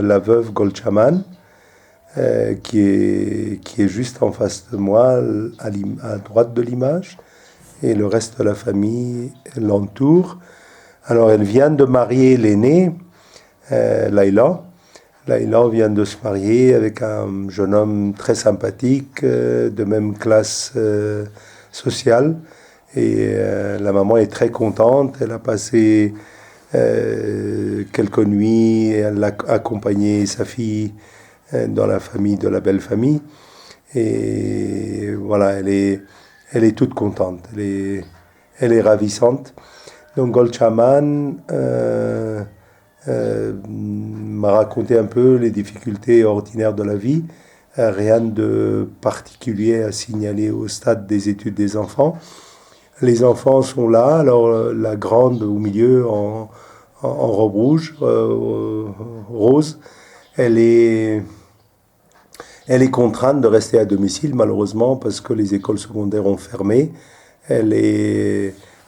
La veuve Golchaman, qui est juste en face de moi, à droite de l'image, et le reste de la famille l'entoure. Alors elle vient de marier l'aînée, Laila. Laila vient de se marier avec un jeune homme très sympathique, de même classe sociale. Et la maman est très contente. Elle a passé quelques nuits, elle a accompagné sa fille dans la famille de la belle famille. Et voilà, elle est toute contente, elle est ravissante. Donc Golchaman m'a raconté un peu les difficultés ordinaires de la vie, rien de particulier à signaler au stade des études des enfants. Les enfants sont là, alors la grande au milieu en robe rouge, rose, elle est contrainte de rester à domicile malheureusement parce que les écoles secondaires ont fermé.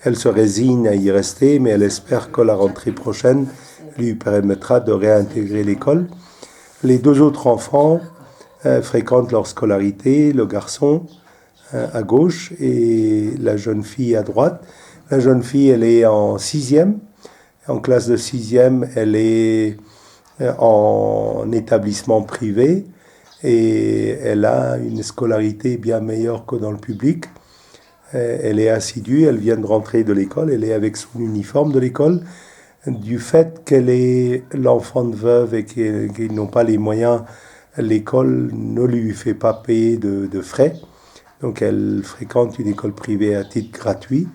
Elle se résigne à y rester, mais elle espère que la rentrée prochaine lui permettra de réintégrer l'école. Les deux autres enfants fréquentent leur scolarité, le garçon à gauche et la jeune fille à droite. La jeune fille, elle est en 6e. En classe de 6e, elle est en établissement privé et elle a une scolarité bien meilleure que dans le public. Elle est assidue, elle vient de rentrer de l'école, elle est avec son uniforme de l'école. Du fait qu'elle est l'enfant de veuve et qu'ils n'ont pas les moyens, l'école ne lui fait pas payer de frais. Donc elle fréquente une école privée à titre gratuit.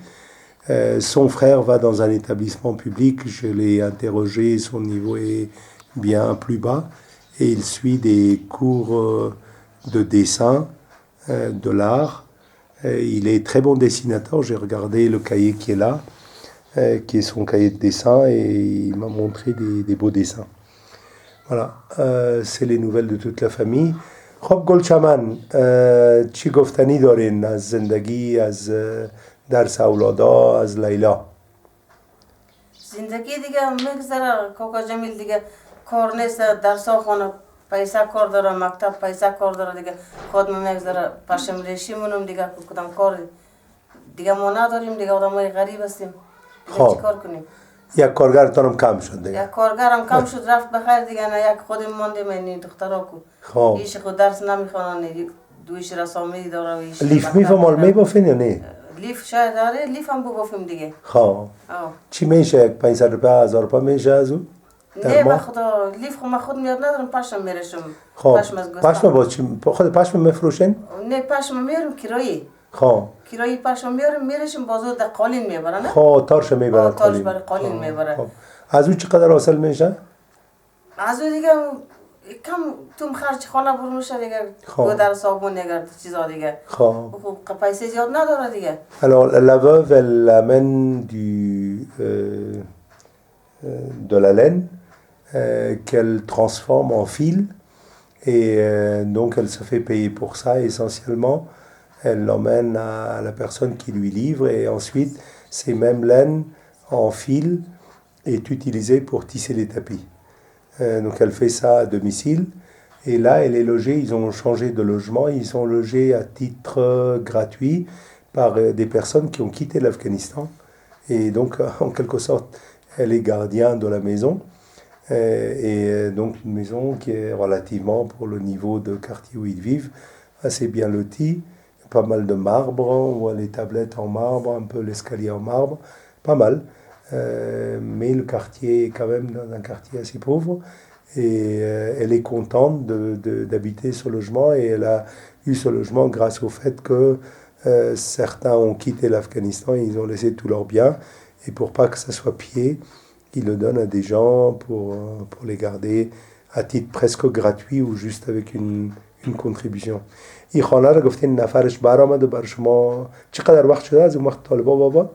Son frère va dans un établissement public, je l'ai interrogé, son niveau est bien plus bas. Et il suit des cours de dessin, de l'art. Il est très bon dessinateur, j'ai regardé le cahier qui est là, qui est son cahier de dessin, et il m'a montré des beaux dessins. Voilà, c'est les nouvelles de toute la famille. خب گلچمن چی گفتنی دارین از زندگی، از درس اولادا، از لیلا؟ زندگی دیگه میگذره کوکا جمیل دیگه کار نیست، درس خونه پیسه کار داره، مکتب پیسه کار داره دیگه خود میگذره پشم ریشیمونم دیگه کدام کار دیگه ما نداریم دیگه آدمای غریب هستیم دیگه چیکار کنیم؟ یک کارگرتانم کم شد دیگه. یک کارگرم کم شد رفت بخیر دیگه نه یک خودم ماندیم این دخترا کو ایش خود درس نمیخوانن دویش رسامی داره ایش لیف میفهمال میبافین یا نه؟ لیف شاید داره لیف هم بگفتیم دیگه. خواه چی میشه؟ یک 500 روپیه 1000 روپیه میشه از اون؟ نه به خدا لیف خود من خود میاد ندارم پشم میرشم. پشم با چی؟ خود پشم میفروشین؟ نه پشم میارم کرایی. کرایی پشم میارم میرشم بازو در قالین میبرن نه؟ تارش میبرن تارش برای قالین میبرن. از اون چقدر حاصل میشه؟ از اون دیگه کم توم خرج خانه برو میشه دیگه گودر صابون دیگه چیزا دیگه خب پیسه زیاد نداره دیگه. Alors la veuve elle amène de la laine qu'elle transforme en fil et donc elle se fait payer pour ça essentiellement. Elle l'emmène à la personne qui lui livre et ensuite ces mêmes laines en fil est utilisée pour tisser les tapis. Donc elle fait ça à domicile et là elle est logée, ils ont changé de logement, ils sont logés à titre gratuit par des personnes qui ont quitté l'Afghanistan et donc en quelque sorte elle est gardien de la maison et donc une maison qui est relativement pour le niveau de quartier où ils vivent assez bien lotie. Pas mal de marbre, on voit les tablettes en marbre, un peu l'escalier en marbre, pas mal. Mais le quartier est quand même dans un quartier assez pauvre et elle est contente d'habiter ce logement et elle a eu ce logement grâce au fait que certains ont quitté l'Afghanistan et ils ont laissé tous leurs biens et pour pas que ça soit pillé, ils le donnent à des gens pour les garder à titre presque gratuit ou juste avec une contribution. این خانه رو گفتین نفرش برآمد و بر شما چقدر وقت شده از اون وقت طالبا باباد؟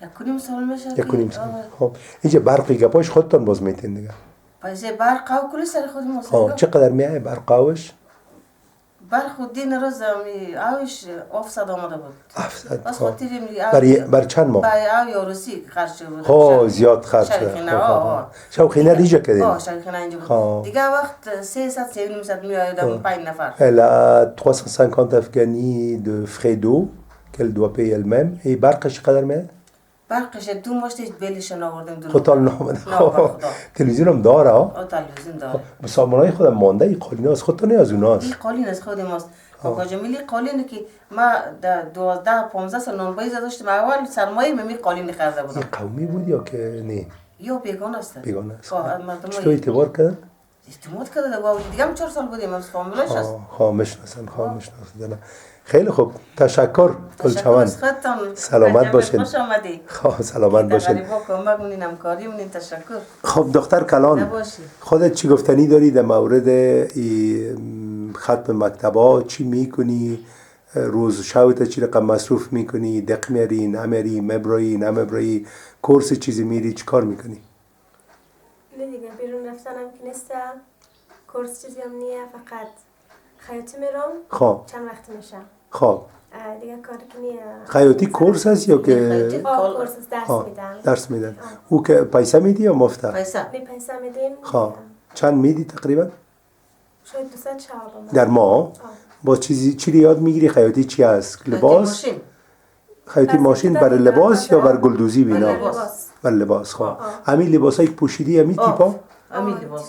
1.5 سال میشه. 1.5 سال. خب اینجا برقی گپاش خودتون باز میتین دیگه. پیسه برق و کلی سر خود ما. چقدر میایه برقاوش؟ خودی نروز آویش آفساد آمده بود. افسد بس خب خودی میگه بر چند ماه برای آوی آروسی خرج بود. خب زیاد خرج شریخینه شوخینه دیجا کردیم شریخینه اینجا بود. دیگه وقت 300 300 میآیدم 5 نفر. Elle a 350 Afghani de frais d'eau qu'elle doit payer elle-même. Et برقش قدر میاد؟ برقش 2 مشت بلیش نآوردیم دور. توتال نامده. تلویزیون هم داره ها؟ تلویزیون داره. سامانهای خودم مانده این قالین از خودتان از اوناست. این قالین از خود ماست. کاکا جمیلی قالینه که ما 12 15 سال نانبایی داشتم اول سرمایه می قالین خرده بودم. این قومی بود یا که نه؟ یا بیگانه است. بیگانه است. چطور اعتبار کرد؟ اعتماد کرده با دیگه هم 4 سال بودیم از فامیلاش است. میشناسن میشناسن. خیلی خوب تشکر گلچمن سلامت باشین سلامت باشین خب دختر کلان خودت چی گفتنی داری در مورد ختم مکتبا چی میکنی روز شوت چی رقم مصروف میکنی دق میاری نمیاری مبرایی نمبرایی کورس چیزی میری چی کار میکنی نه دیگه بیرون رفتنم که نیستم کورس چیزی هم نیه فقط خیاطی میرم خب چند وقت میشم خب دیگه کاری که نیه خیاطی کورس هست یا که کورس درس میدن درس میدن او که پیسه میدی یا مفته پیسه میدیم خب چند میدی تقریبا شاید 200 شعب در ماه با چی یاد میگیری خیاطی چی هست لباس خیاطی ماشین برای لباس یا برای گلدوزی بینا برای لباس خب همین لباسایی که پوشیدی همین تیپا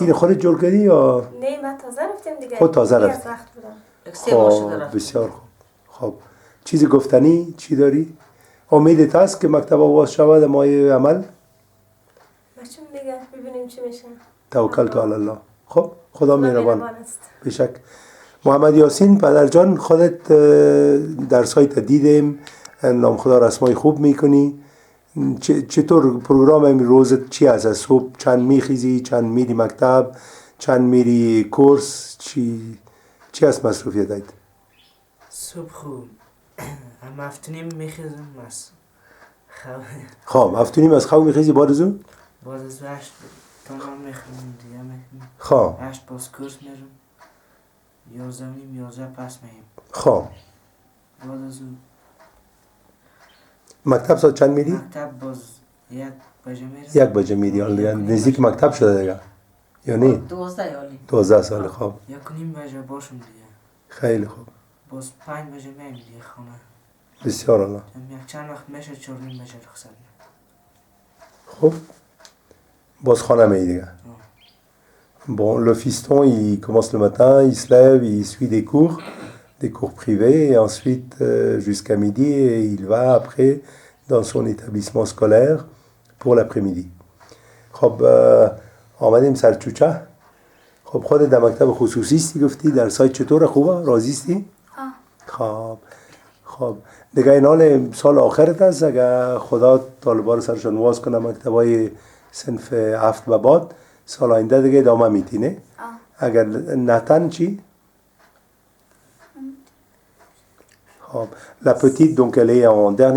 این خودت جور کردی یا نه من تازه رفتم دیگه خود تازه رفتی خب بسیار خوب خب چیزی گفتنی چی داری امیدت هست که مکتب آواز شود مایه عمل بچم دیگه ببینیم چی میشه توکل تو الله خب خدا مهربان بشک محمد یاسین پدرجان خودت درسایت دیدیم نام خدا رسمای خوب میکنی چطور پروگرام روزت چی هست صبح چند میخیزی چند میری مکتب چند میری کورس چی هست مصروفیت صبح خوب هم افتونیم میخیزم خب افتونیم از خواب میخیزی بعد از اون؟ بعد از 8 تمام میخونیم دیگه میخونیم خب 8 باز کورس میرم 11 نیم 11 پس میریم خب بعد از اون مکتب ساعت چند میری؟ مکتب باز 1 بجه میرم 1 بجه میری نزدیک مکتب شده دیگه یا نه؟ 12 سال خب 1 نیم بجه باشم دیگه خیلی خوب باز 5 بجه میرم دیگه خانه بسیار الله یک چند وقت میشه 4 نیم بجه رخصت خب باز خانه میری دیگه Bon, le fiston, il commence le matin, il se lève, il suit des cours privés, et ensuite jusqu'à midi, et il va après dans son établissement scolaire pour l'après-midi. خب آمدیم سر چوچه خب خودت در مکتب خصوصیستی گفتی در سایت چطوره خوبه راضیستی؟ خب دیگه این حال سال آخرت هست اگر خدا طالبا رو سرشان واز کنه مکتبای صنف 7 و بعد سال آینده دیگه ادامه میتی نه؟ اگر نتن چی؟ La petite, donc elle est en dernière